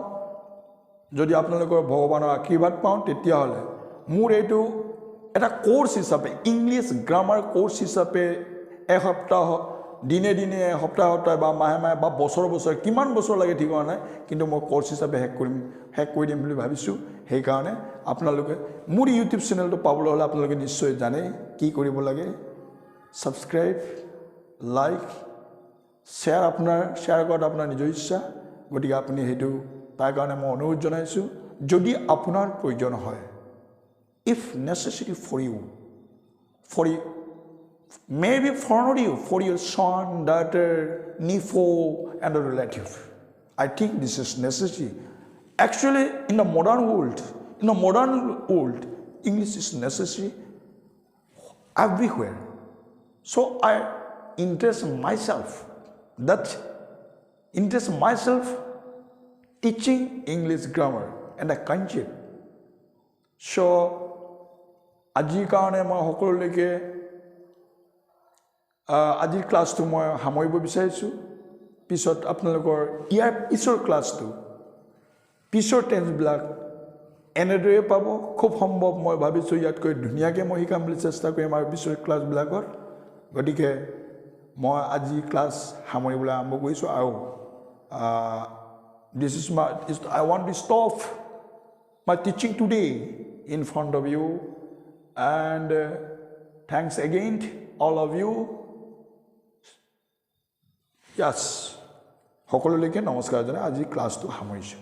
যদি আপোনালোকৰ ভগৱানৰ আশীৰ্বাদ পাওঁ, তেতিয়াহ'লে মোৰ এইটো এটা কোর্স হিসাবে ইংলিশ গ্রামার কোর্স হিসাবে এসপ্তাহ দিনে দিনে সপ্তাহ সপ্তাহ বা মাহে মাহে বা বছৰ বছৰ কিমান বছৰ লাগে ঠিক হোৱা নাই, কিন্তু মই কোর্স হিসাবে শেষ কৰি দিম বুলি ভাবিছোঁ। সেইকাৰণে আপোনালোকে মোৰ ইউটিউব চেনেলটো পাবলৈ হ'লে আপোনালোকে নিশ্চয় জানে কি কৰিব লাগে। ছাবস্ক্ৰাইব, লাইক, শ্বেয়াৰ কৰাত আপোনাৰ নিজৰ ইচ্ছা, গতিকে আপুনি সেইটো তাৰ কাৰণে মই অনুৰোধ জনাইছোঁ। যদি আপোনাৰ প্ৰয়োজন হয়, if necessary for you, maybe for not you, for your son, daughter, nephew, and a relative, I think this is necessary. Actually, in the modern world, English is necessary everywhere. So I interest myself teaching English grammar and a concept. So আজিৰ কাৰণে মই সকলোলৈকে আজিৰ ক্লাছটো মই সামৰিব বিচাৰিছোঁ। পিছত আপোনালোকৰ ইয়াৰ পিছৰ ক্লাছটো, পিছৰ টেন্সবিলাক এনেদৰে পাব। খুব সম্ভৱ মই ভাবিছোঁ ইয়াতকৈ ধুনীয়াকৈ মই শিকাম বুলি চেষ্টা কৰিম আৰু পিছৰ ক্লাছবিলাকত। গতিকে মই আজি ক্লাছ সামৰিবলৈ আৰম্ভ কৰিছোঁ। আৰু I want to stop my teaching today in front of you. And thanks again, all of you. Yes, সকলোলৈকে নমস্কাৰ জনাই আজি ক্লাছটো সামৰিছোঁ।